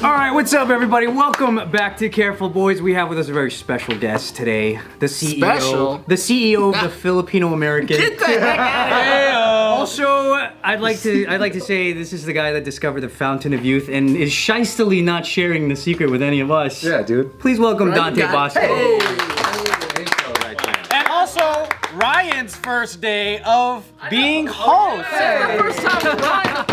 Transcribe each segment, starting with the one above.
All right, what's up, everybody? Welcome back to Careful Boys. We have with us a very special guest today, the CEO, the CEO of the Filipino American. Get the heck out of here! Also, I'd like to say this is the guy that discovered the Fountain of Youth and is shystily not sharing the secret with any of us. Yeah, dude. Please welcome Dante Basco. Hey. And also, Ryan's first day of being host. Hey. First time Ryan.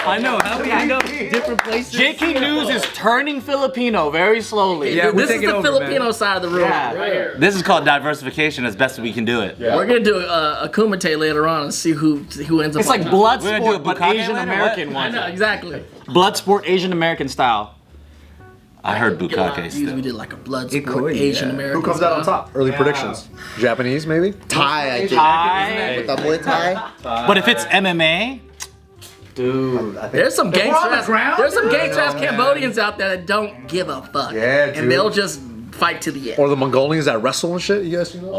I know, how we end up different places. JustKiddingNews is turning Filipino very slowly. Yeah, This is the Filipino side of the room. Yeah. Right here. This is called diversification as best as we can do it. Yeah. We're gonna do a kumite later on and see who ends up. It's like on blood We're gonna do sport, a but bukkake Asian later, American top. I know one. exactly. Blood sport, Asian American style. I heard Get a lot bukkake of views. still. We did like a blood It sport could, Asian yeah. American. Who comes out on style. top? Early predictions. Japanese, maybe? Thai, I think. Thai. With the Muay Thai. But if it's MMA, Dude. There's some we're on the gangster ground, There's some dude. gangster ass Cambodians out there that don't give a fuck. Yeah, dude. And they'll just fight to the end. Or the Mongolians that wrestle and shit, you guys know?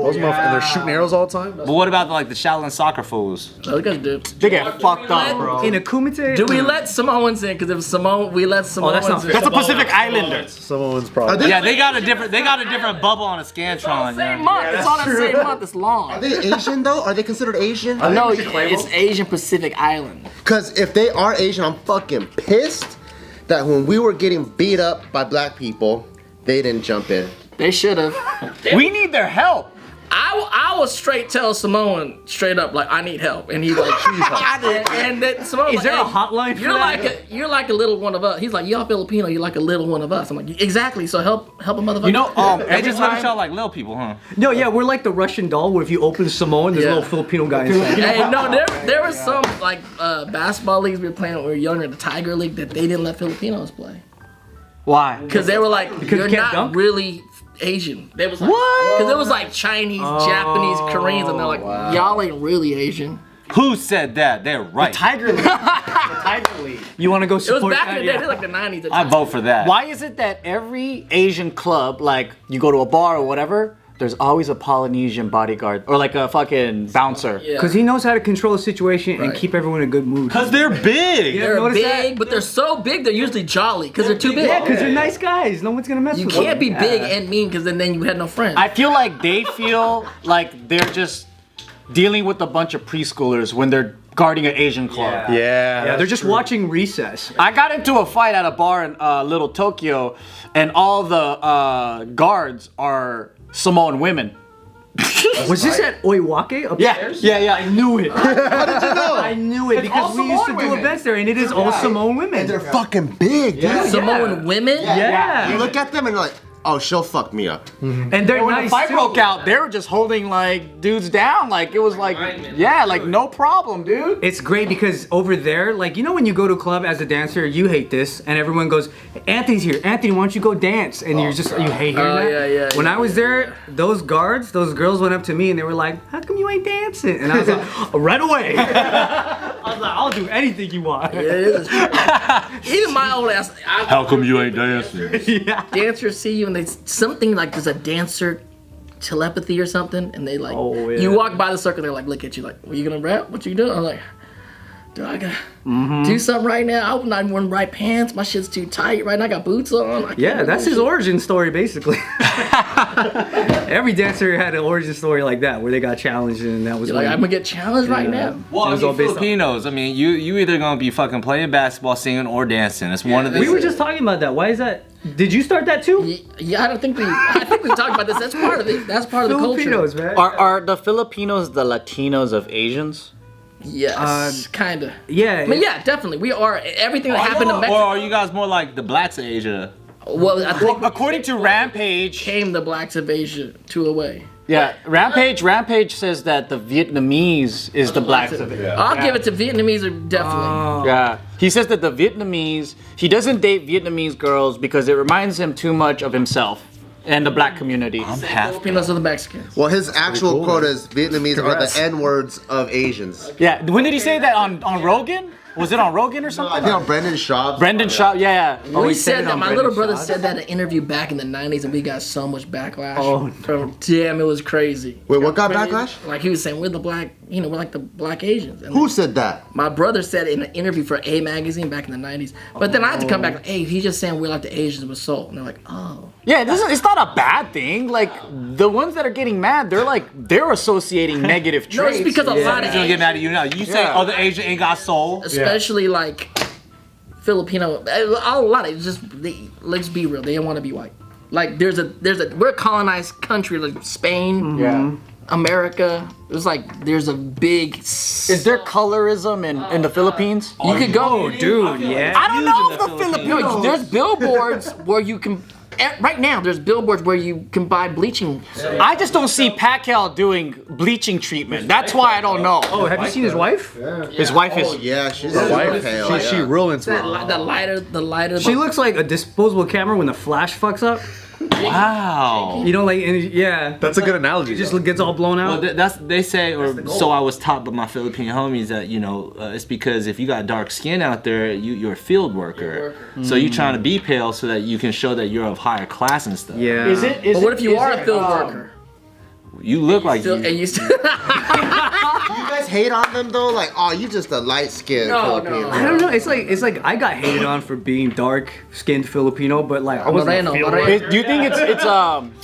Those motherfuckers, and they're shooting arrows all the time. but what about like the Shaolin soccer fools? Those guys do. They get fucked up, bro. In a kumite? Do we let Samoans in? Because if we let Samoans that's not in. fair. That's a Pacific Islander. Someone's probably. Yeah, they got a different bubble on a Scantron. Same Yeah. month. It's on the same month. It's long. Are they Asian though? Are they considered Asian? No, it's Asian Pacific Island. Because if they are Asian, I'm fucking pissed that when we were getting beat up by black people, they didn't jump in. They should have. We need their help. I was straight tell Samoan straight up like I need help, and he's like, and that Samoan Is there a hotline for you're that? you're like a little one of us. He's like, y'all Filipino, you're like a little one of us. I'm like, exactly. So help a motherfucker. You know, They every just look at time. y'all like little people, huh? No, yeah, we're like the Russian doll where if you open Samoan, there's a Yeah. little Filipino guy inside. Hey, no, there was some like basketball leagues we were playing when we were younger, the Tiger League, that they didn't let Filipinos play Why? because they were like, Because you you're can't not dunk? really Asian. They was like, what? Because it was like Chinese, Japanese, Koreans, and they're like, y'all ain't really Asian. Who said that? They're right. Tiger League. Tiger League. You want to go It was support back in that? the day, Yeah. it was like the 90s. I vote for that. Why is it that every Asian club, like you go to a bar or whatever, there's always a Polynesian bodyguard or like a fucking bouncer? Yeah. Because he knows how to control the situation and Right. keep everyone in a good mood. Because they're big. Yeah. They're Notice big, that? but they're so big they're usually jolly because they're too big. Yeah, because they're nice guys. No one's gonna mess You with them. can't be Yeah. big and mean because then you had no friends. I feel like they feel like they're just dealing with a bunch of preschoolers when they're guarding an Asian club. Yeah. They're just watching Recess. I got into a fight at a bar in Little Tokyo, and all the guards are Samoan women. Was this at Oiwake upstairs? Yeah. I knew it. How did you know? I knew it because all we used to Samoan do women. events there, and it is all Samoan women. And they're fucking big, dude. Samoan women? Yeah. You look at them and you're like, oh, she'll fuck me up. And they're When nice the fight too. broke out, they were just holding like dudes down. Like it was like, yeah, like no problem, dude. It's great because over there, like, you know when you go to a club as a dancer, you hate this, and everyone goes, Anthony's here. Anthony, why don't you go dance? And you're just, you hate hearing that. yeah, When I was there, those guards, those girls went up to me and they were like, how come you ain't dancing? And I was like, right away. I was like, I'll do anything you want. Yeah, it is true. Even my old ass, How come you ain't dancing? Yeah. dancers see you and they something like there's a dancer telepathy or something, and they like Oh, yeah. you walk by the circle, they're like look at you like, "Are you gonna rap? What you doing?" I'm like, "Do I gotta do something right now? I'm not even wearing right pants. My shit's too tight right now. I got boots on." I Yeah, can't that's do his shit." origin story, basically. Every dancer had an origin story like that, where they got challenged, and that was Like when- I'm gonna get challenged right now. Well, It was I all mean, based on- Filipinos. I mean, you either gonna be fucking playing basketball, singing, or dancing. It's one of the. We were just talking about that. Why is that? Did you start that too? Yeah, I think we talked about this. That's part of it. That's part of the culture. Filipinos, man. Are the Filipinos the Latinos of Asians? Yes, kinda. Yeah. I mean, yeah, definitely. We are everything that happened in Or Mexico. are you guys more like the blacks of Asia? Well, I think According to Rampage, came the blacks of Asia to away. yeah, Rampage says that the Vietnamese is the blacks of it. I'll give it to Vietnamese are definitely. Yeah, he says that the Vietnamese, he doesn't date Vietnamese girls because it reminds him too much of himself and the black community. I'm half. Filipinos are the Mexicans. Well, his actual quote is Vietnamese Congrats. are the N-words of Asians. Yeah, when did he say that on Rogan? Was it on Rogan or I something? think on Brendan Schaub. Brendan Shaw, yeah. We he said said it that on my Brendan little brother Schaub? said that in an interview back in the 90s, and we got so much backlash. Oh, from, damn, it was crazy. Wait, what got backlash? Like he was saying, we're the black we're like the black Asians. And Who said that? my brother said it in an interview for A magazine back in the 90s. But then I had to come back like, hey, he's just saying we're like the Asians with soul. And they're like, oh. Yeah, it's not a bad thing. Like the ones that are getting mad, they're associating negative No, traits. it's because a lot of He's gonna get Asians, mad at you now. You say other Asian ain't got soul. especially like Filipino, a lot of it's just let's be real, they don't want to be white. Like we're a colonized country like Spain, America. There's a big. Is there colorism in the Philippines? You could go, Oh, dude, yeah. I don't know if the No, Filipinos. there's billboards where you can. Right now, there's billboards where you can buy bleaching. I just don't see Pacquiao doing bleaching treatment. That's why I don't know. Oh, have you seen his wife? His wife is. Oh yeah, she's Wife, pale. she real into it. The lighter. She looks like a disposable camera when the flash fucks up. Wow. You know, like, yeah. That's a good analogy. It just gets all blown out. Well, they say, or so I was taught by my Filipino homies that it's because if you got dark skin out there, you're a field worker. So you're trying to be pale so that you can show that you're of higher class and stuff. yeah. But what if you are a field worker? You look like Still, you. and you still. You guys hate on them though, like, oh, you just a light skinned No, Filipino. no. I don't know. It's like I got hated on for being dark-skinned Filipino, but like I wasn't. Moreno. Do you think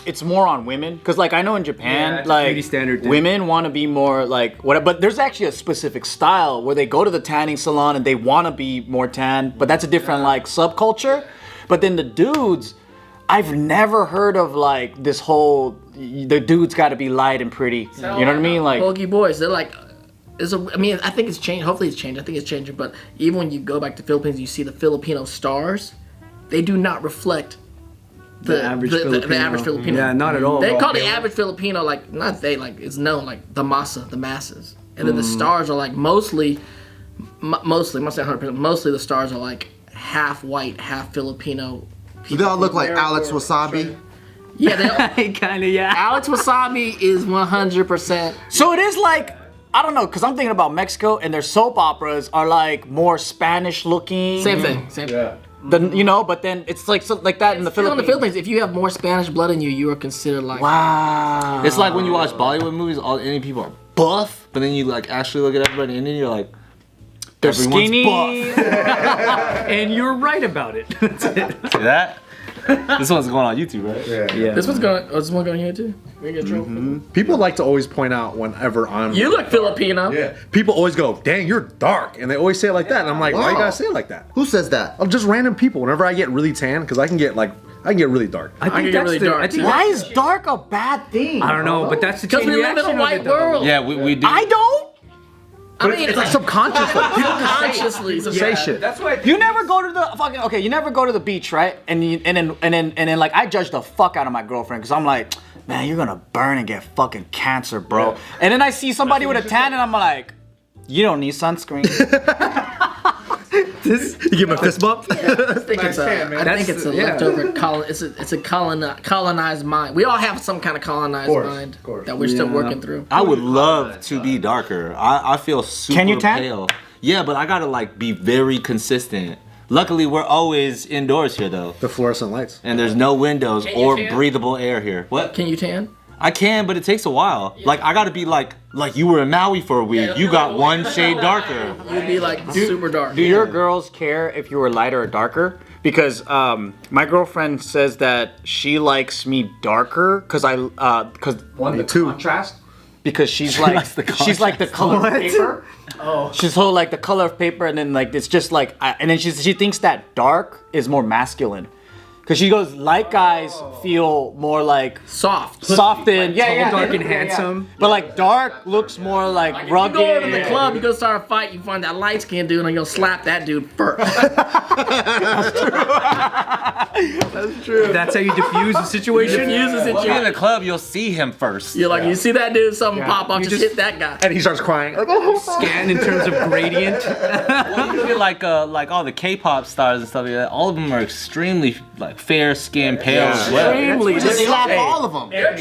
it's more on women? Because like I know in Japan, it's like pretty standard thing. women want to be more like whatever. But there's actually a specific style where they go to the tanning salon and they want to be more tan. But that's a different like subculture. But then the dudes, I've never heard of like this whole the dude's got to be light and pretty. You know what I mean? Like Bogey boys, they're like. I think it's changed. Hopefully it's changed. I think it's changing. But even when you go back to Philippines, you see the Filipino stars. They do not reflect the average Filipino. Yeah, not at all. They call the average Filipino like not they like it's known like the masses, and then the stars are like mostly, I'm not saying 100%. Mostly the stars are like half white, half Filipino. Do they all look like Alex Wasabi? Yeah, they all, Kind of, yeah. Alex Wasabi is 100%. so it is like. I don't know, because I'm thinking about Mexico and their soap operas are like more Spanish looking. Same thing. Same thing. But then it's like like that in the Still in Philippines. the Philippines, if you have more Spanish blood in you, you are considered like. Wow. It's like when you watch Bollywood movies, all Indian people are buff, but then you like actually look at everybody in India, you're like, They're everyone's skinny. buff. And you're right about it. That's it. See that? This one's going on YouTube, right? Yeah. This one going here too. We get trouble. People like to always point out whenever I'm. You look Filipino. Yeah. People always go, "Dang, you're dark," and they always say it like that. And I'm like, why you Wow. gotta say it like that? Who says that? I'm just random people. Whenever I get really tan, because I can get really dark. I can think get that's really the. dark, I think too. Why is dark a bad thing? I don't know, but that's the Because chain we live in reaction a of it, white though. world. Yeah, we do. I don't. I mean, It's like subconscious. subconsciously. Say shit. That's why. You never go to the fucking You never go to the beach, right? And then like I judge the fuck out of my girlfriend because I'm like, man, you're gonna burn and get fucking cancer, bro. Yeah. And then I see somebody with a tan and I'm like, you don't need sunscreen. You give him a fist bump. I think it's a leftover it's a colonized mind. We all have some kind of colonized mind that we're still working through. I would love to be darker. I feel super Can you tan? pale. Yeah, but I gotta like be very consistent. Luckily, we're always indoors here though, The fluorescent lights. and there's no windows Can you or tan? breathable air here. What? Can you tan? I can, but it takes a while. Like I gotta be like you were in Maui for a week. You got one shade darker. You'd be like super dark. Do your girls care if you were lighter or darker? Because my girlfriend says that she likes me darker because Contrast. because she's like likes the she's like the color of paper. Oh. She's so like the color of paper, and then like it's just like, and then she thinks that dark is more masculine, because she goes light guys feel more like Soft. soft and dark and handsome. but like dark looks more like You rugged. go over to the club, you go start a fight, you find that light skinned dude, and you'll slap that dude first. That's how you diffuse the situation. Well, in the club, you'll see him first. You're like, you see that dude, something pop off, You just just- hit that guy. And he starts crying. Scan in terms of gradient. Well, you look at like all the K-pop stars and stuff like that. All of them are extremely like fair skin, pale as well. Extremely. Just slap all of them.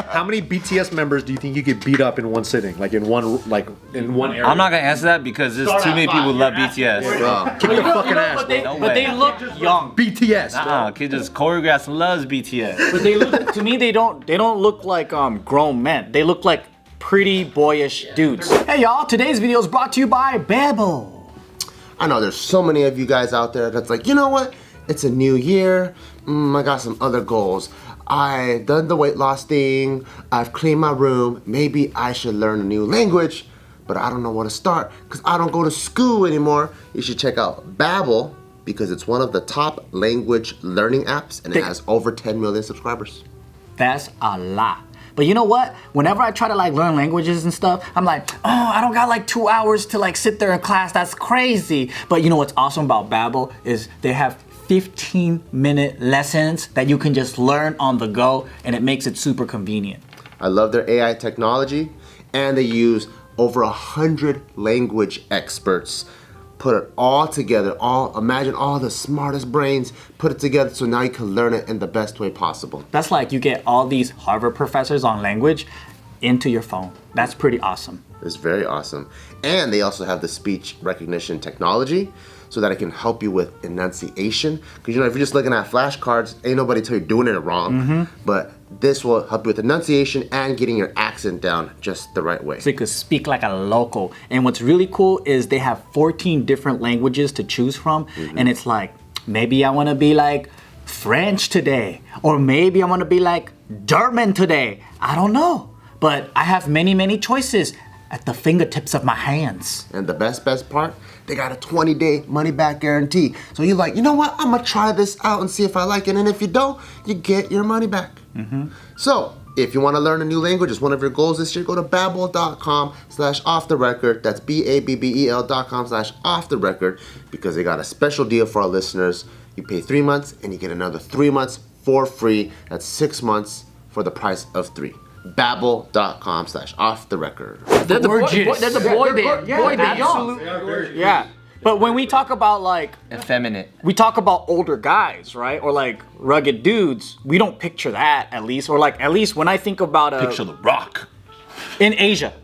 How many BTS members do you think you could beat up in one sitting? Like in one area? I'm not gonna answer that because there's too many people who love BTS. Kick your fucking ass. But they, No but they way. look young. BTS. Kid just choreographs and loves BTS. But they look to me they don't look like grown men. They look like pretty boyish dudes. Hey y'all, today's video is brought to you by Babbel. I know there's so many of you guys out there that's like, you know what? It's a new year. I got some other goals. I've done the weight loss thing. I've cleaned my room. Maybe I should learn a new language, but I don't know where to start because I don't go to school anymore. You should check out Babbel because it's one of the top language learning apps and it has over 10 million subscribers. That's a lot. But you know what? Whenever I try to like learn languages and stuff, I'm like, oh, I don't got like 2 hours to like sit there in class. That's crazy. But you know what's awesome about Babbel is they have 15-minute lessons that you can just learn on the go, and it makes it super convenient. I love their AI technology, and they use over 100 language experts. Put it all together, imagine all the smartest brains, put it together so now you can learn it in the best way possible. That's like you get all these Harvard professors on language into your phone. That's pretty awesome. It's very awesome. And they also have the speech recognition technology so that it can help you with enunciation. Because you know, if you're just looking at flashcards, ain't nobody tell you doing it wrong. But this will help you with enunciation and getting your accent down just the right way. So you could speak like a local. And what's really cool is they have 14 different languages to choose from. And it's like, maybe I want to be like French today. Or maybe I want to be like German today. I don't know. But I have many, many choices at the fingertips of my hands. And the best part, they got a 20-day money-back guarantee. So you're like, you know what? I'm gonna try this out and see if I like it. And if you don't, you get your money back. So if you want to learn a new language, it's one of your goals this year, go to babbel.com/offtherecord. That's BABBEL.com/offtherecord because they got a special deal for our listeners. You pay 3 months and you get another 3 months for free. That's 6 months for the price of 3. Babbel.com/offtherecord. There's a boy band. Boy band. Yeah. But when we talk about like Effeminate. we talk about older guys, right? Or like rugged dudes, we don't picture that at least. Or like at least when I think about Picture the Rock. in Asia.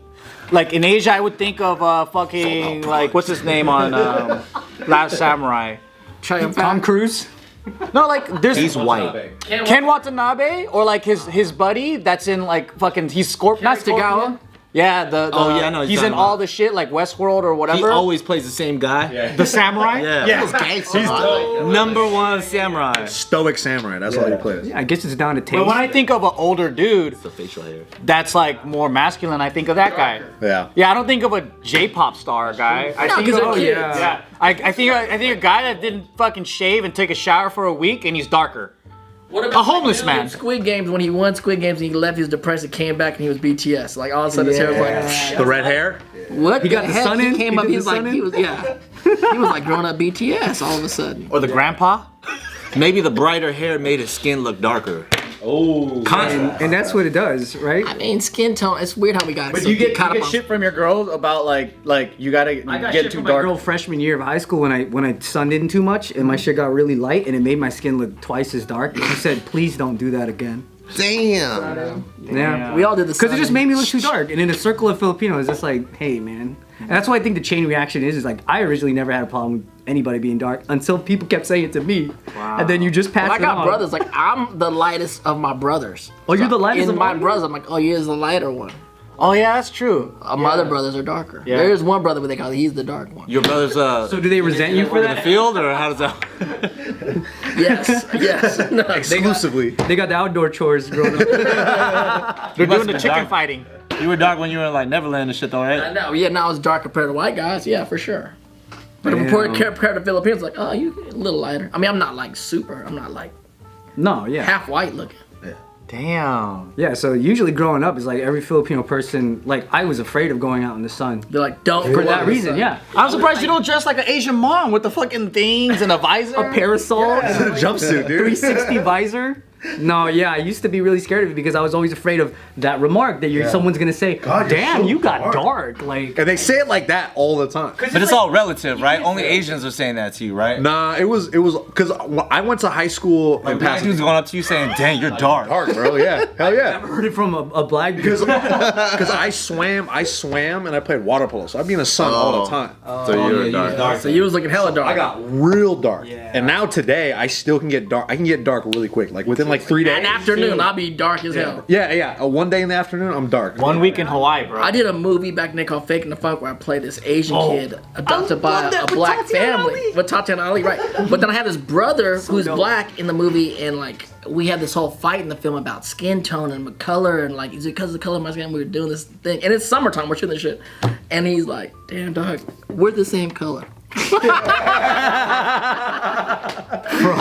Like in Asia I would think of fucking like what's his name on Last Samurai? Tom Cruise. No, like there's He's white. Ken Watanabe or like his buddy that's in like fucking he's Scorpion. Not Jitsukawa? Yeah, Oh, yeah, I know what he's you're in talking all about. the shit like Westworld or He whatever. always plays the same guy. The samurai. Yeah. Number one samurai. Stoic samurai. That's all he plays. I guess it's down to taste. But when I think of an older dude The facial hair. that's like more masculine, I think of that guy. Yeah. Yeah, I don't think of a J-pop star guy. I think 'cause of, they're kids. Yeah, I think a guy that didn't fucking shave and take a shower for a week and he's darker. What A homeless man. Squid Games, when he won Squid Games and he left, he was depressed and came back and he was BTS. Like all of a sudden his hair was like, The red hair? what? He got the heck? sun in? He came He up, did he the was like, sun in? he was like growing up BTS all of a sudden. Or the grandpa. Maybe the brighter hair made his skin look darker. Oh. and that's what it does, right? I mean, skin tone. It's weird how we got. But some you get caught up on- shit from your girls about like you gotta I got get shit too from my dark. girl freshman year of high school when I sunned in too much and my shit got really light and it made my skin look twice as dark. And she said, please don't do that again. Damn. Yeah. We all did the Because it just sun. made me look too dark. And in a circle of Filipinos, it's just like, hey, man. And that's why I think the chain reaction is like, I originally never had a problem with anybody being dark until people kept saying it to me. Wow. And then you just pass Well, I it got on. brothers. Like I'm the lightest of my brothers. Oh, you're the lightest in of my all? brothers. I'm like, oh, you're the lighter one. Oh yeah, that's true. My other brothers are darker. Yeah. There's one brother, but they call he's the dark one. Your brother's So do they resent you for in the that? field, or how does that? Yes, yes. No, Exclusively. They got the outdoor chores growing up. They're must doing the be chicken dark. fighting. You were dark when you were in like Neverland and shit, though, I right? know. Yeah, now it's dark compared to white guys. Yeah, for sure. But Damn. compared to Filipinos, like, oh, you a little lighter. I mean, I'm not like super. I'm not like No, yeah. half white looking. Damn. Yeah, so usually growing up is like every Filipino person, like I was afraid of going out in the sun. They're like, don't. For that reason, yeah. I'm surprised you don't dress like an Asian mom with the fucking things and a visor. A parasol, It's a jumpsuit, dude. 360 visor. No, yeah, I used to be really scared of it because I was always afraid of that remark that someone's gonna say, God, you're damn, so you got dark." dark. Like, And they say it like that all the time. But it's all relative, right? Only Asians are saying that to you, right? Nah, it was because I went to high school in Black dudes Pasadena. going up to you saying, "Dang, you're dark." Dark, bro. Yeah, hell yeah. I heard it from a black dude. Because I swam and I played water polo, so I'd be in the sun all the time. So you're dark. So you was looking hella dark. I got real dark, Yeah. and now today I still can get dark. I can get dark really quick. Like within like 3 days. An afternoon, I'll be dark as hell. Yeah. One day in the afternoon, I'm dark. 1 week in Hawaii, bro. I did a movie back then called Faking the Funk where I played this Asian kid adopted by a black family. With Tatiana Ali, right. But then I had this brother who's black in the movie, and like we had this whole fight in the film about skin tone and color, and like, is it because of the color of my skin we were doing this thing? And it's summertime, we're shooting this shit. And he's like, damn dog, we're the same color.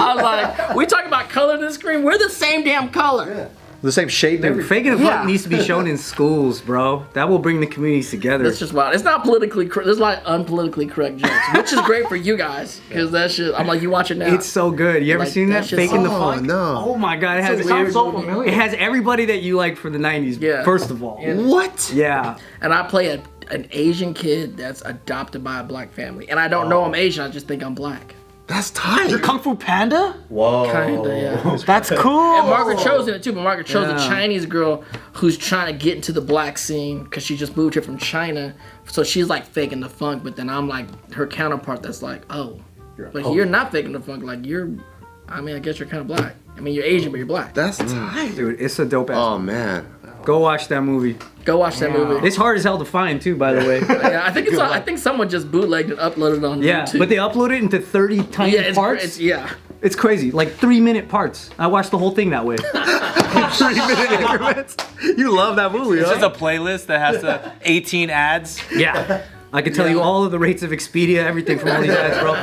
I was like, we talking about color in the screen? We're the same damn color. Yeah. The same shade. Dude, Faking the Funk needs to be shown in schools, bro. That will bring the communities together. That's just wild. It's not politically correct. There's a lot of unpolitically correct jokes, which is great for you guys, because that shit, I'm like, you watch it now. It's so good. You ever seen that? Faking the Funk? No. Oh my god, it has so familiar. It has everybody that you liked from the 90s, first of all. What? Yeah. And I play an Asian kid that's adopted by a black family. And I don't know I'm Asian, I just think I'm black. That's tight. Kung Fu Panda? Whoa. Kinda, yeah. That's cool. And Margaret Cho's in it too, but Margaret Cho's a Chinese girl who's trying to get into the black scene because she just moved here from China. So she's like faking the funk, but then I'm like her counterpart that's like, you're not faking the funk. Like I guess you're kind of black. I mean, you're Asian, but you're black. That's tight. Dude, it's a dope ass. Oh, man. Go watch that movie. Go watch that movie. It's hard as hell to find too, by the way. Yeah, I think someone just bootlegged and uploaded it on YouTube. But they upload it into 30 tiny parts. It's crazy. Like 3-minute parts. I watched the whole thing that way. 3-minute increments. You love that movie, It's huh? just a playlist that has 18 ads. Yeah. I could tell you all of the rates of Expedia, everything from all these ads, bro.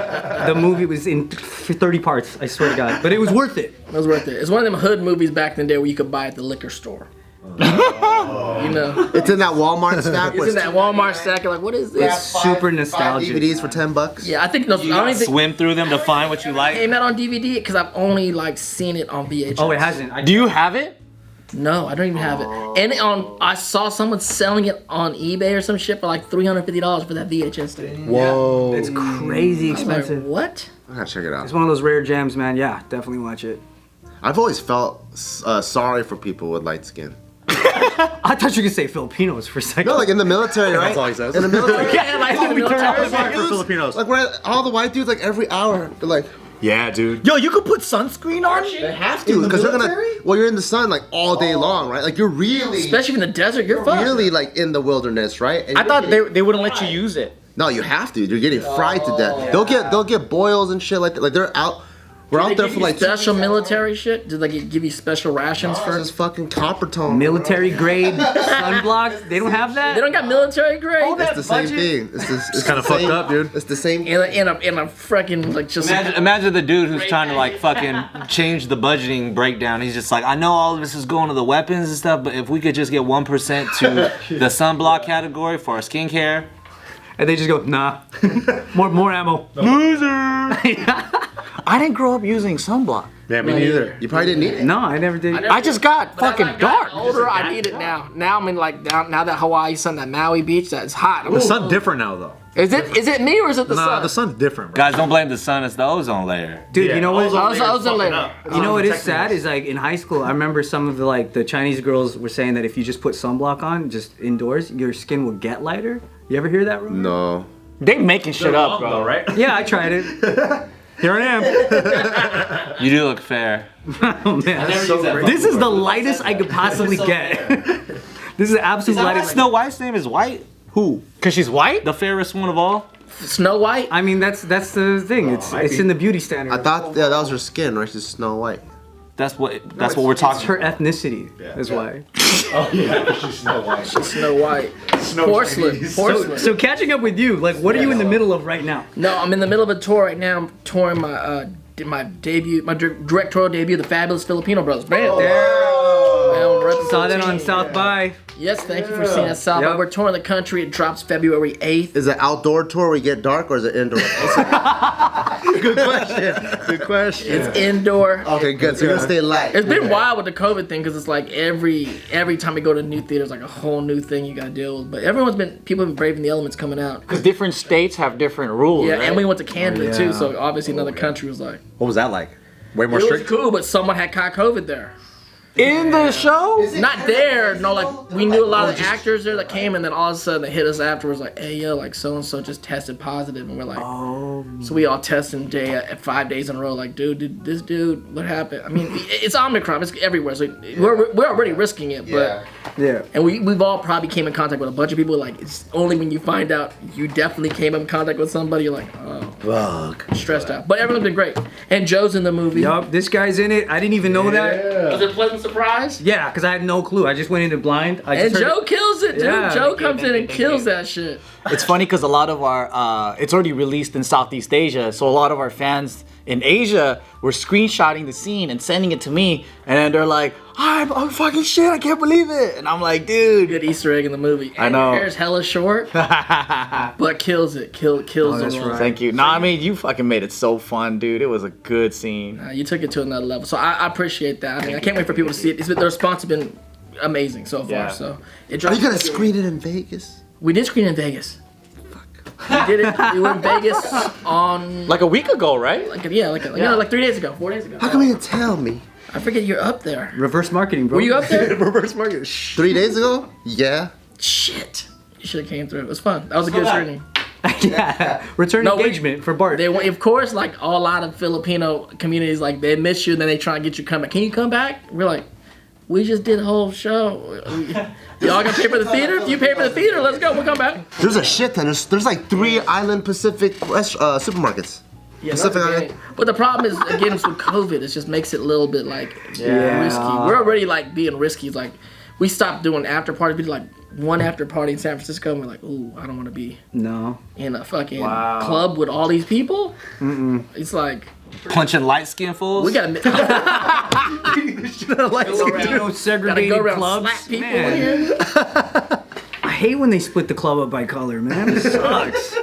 The movie was in 30 parts, I swear to God. But it was worth it. It was worth it. It's one of them hood movies back in the day where you could buy at the liquor store. You know, It's in that Walmart stack. it's in that Walmart stack. You're like, what is this? It's super nostalgic. DVDs for $10. Yeah, I think no. I don't think Swim through them to find what you like. came out on DVD because I've only like seen it on VHS. Oh, it hasn't. Do you have it? No, I don't even have it. And I saw someone selling it on eBay or some shit for like $350 for that VHS thing. Whoa. It's crazy I'm like, expensive. what? I gotta check it out. It's one of those rare gems, man. Yeah, definitely watch it. I've always felt sorry for people with light skin. I thought you could say Filipinos for a second. No, like in the military, right? That's all he says. In the military. Yeah, like in the military. Sorry for Filipinos. Like where all the white dudes, like every hour, they're like, Yeah, dude. Yo, you could put sunscreen on? they have to because they're gonna. Well, you're in the sun like all day long, right? Like you're really, Especially in the desert, you're fucked. really like in the wilderness, right? And I you're thought getting- they wouldn't let you use it. No, you have to. You're getting fried to death. They'll get boils and shit like that. Like they're out. We're out there for like special military shit. Did they give you special rations for? this fucking copper tone. Military grade sunblock. They don't have that? They don't got military grade. It's the same thing. It's kinda fucked up, dude. It's the same. In a freaking like just. Imagine the dude who's trying to like fucking change the budgeting breakdown. He's just like, I know all of this is going to the weapons and stuff, but if we could just get 1% to the sunblock category for our skincare. And they just go, nah. more ammo. I didn't grow up using sunblock. Yeah, me neither. You probably didn't need it. No, I never did. I just got fucking dark. Older, I need it now. Now I'm in like now that Hawaii sun, that Maui beach, that's hot. The sun's different now, though. Is it me or is it the Nah, sun? the sun's different, bro. Guys, don't blame the sun, it's the ozone layer. Dude, you know what? Ozone layer. You know what is sad is like in high school, I remember some of the Chinese girls were saying that if you just put sunblock on, just indoors, your skin will get lighter. You ever hear that rumor? No. They making shit up, bro. right? Yeah, I tried it. Here I am. You do look fair. Oh, man. This is the lightest I could possibly get. This is the absolute lightest. Snow White's name is White? Who? Cause she's white? The fairest one of all? Snow White. I mean, that's the thing. It's in the beauty standard. I thought that was her skin, right? She's Snow White. That's what we're talking It's her ethnicity. That's why. Snow White. Porcelain. Porcelain. So catching up with you, like, what are you in the middle of right now? No, I'm in the middle of a tour right now. I'm touring my directorial debut, The Fabulous Filipino Brothers. Bam. Saw that on South by. Yes, thank you for seeing us, South. Yep. We're touring the country. It drops February 8th. Is it outdoor tour where you get dark or is it indoor? Good question. Good question. It's indoor. Okay, good. So you're gonna stay light. It's been wild with the COVID thing because it's like every time we go to new theaters, like a whole new thing you gotta deal with. But people have been braving the elements coming out. Cause different states have different rules. Yeah, right? and we went to Canada yeah. too, so obviously another country was like. What was that like? Way more It was strict? cool, but someone had caught COVID there. In the show? Not there, no, like we knew a lot of the actors there that came, and then all of a sudden they hit us afterwards, like, hey yo, like so and so just tested positive, and we're like, so we all tested at 5 days in a row, like, dude, this dude, what happened? I mean, it's Omicron, it's everywhere, so we're already risking it, but and we've all probably came in contact with a bunch of people. Like, it's only when you find out you definitely came in contact with somebody, you're like, oh, fuck, stressed out. But everyone's been great, and Joe's in the movie. Yup, this guy's in it. I didn't even know that. Was it a pleasant surprise? Yeah, because I had no clue. I just went into blind. And Joe kills it, dude. Yeah. Joe comes in and kills that shit. It's funny because a lot of our, it's already released in Southeast Asia, so a lot of our fans in Asia were screenshotting the scene and sending it to me, and then they're like, I'm fucking shit, I can't believe it. And I'm like, dude. Good Easter egg in the movie. I know. Hair's hella short, but kills it. Kills the role. Thank you. No, I mean, you fucking made it so fun, dude. It was a good scene. You took it to another level, so I appreciate that. I mean, I can't wait for people to see it. The response has been amazing so far. Yeah. So Are you gonna screen it in Vegas? We did screen in Vegas. We did it. We were in Vegas on Like a week ago, right? like 3 days ago, 4 days ago. How come you didn't tell me? I forget you're up there. Reverse marketing, bro. Were you up there? Reverse market. 3 days ago? Yeah. Shit. You should have came through. It was fun. That was a good screening. Yeah. Return engagement for Bart. They of course, like a lot of Filipino communities, like they miss you and then they try and get you to come back. Can you come back? We're like, we just did a whole show. Y'all gonna pay for the theater? If you pay for the theater, let's go. We'll come back. There's a shit ton. There's like 3 Island Pacific supermarkets. Yeah, Pacific that's Island. okay. But the problem is, again, it's with COVID. It just makes it a little bit like risky. We're already like being risky. It's like we stopped doing after parties. We did like one after party in San Francisco, and we're like, ooh, I don't want to be in a fucking club with all these people. It's like Punching light skin fools. we gotta segregated go around clubs. slap people Man. in here. I hate when they split the club up by color, man. It sucks.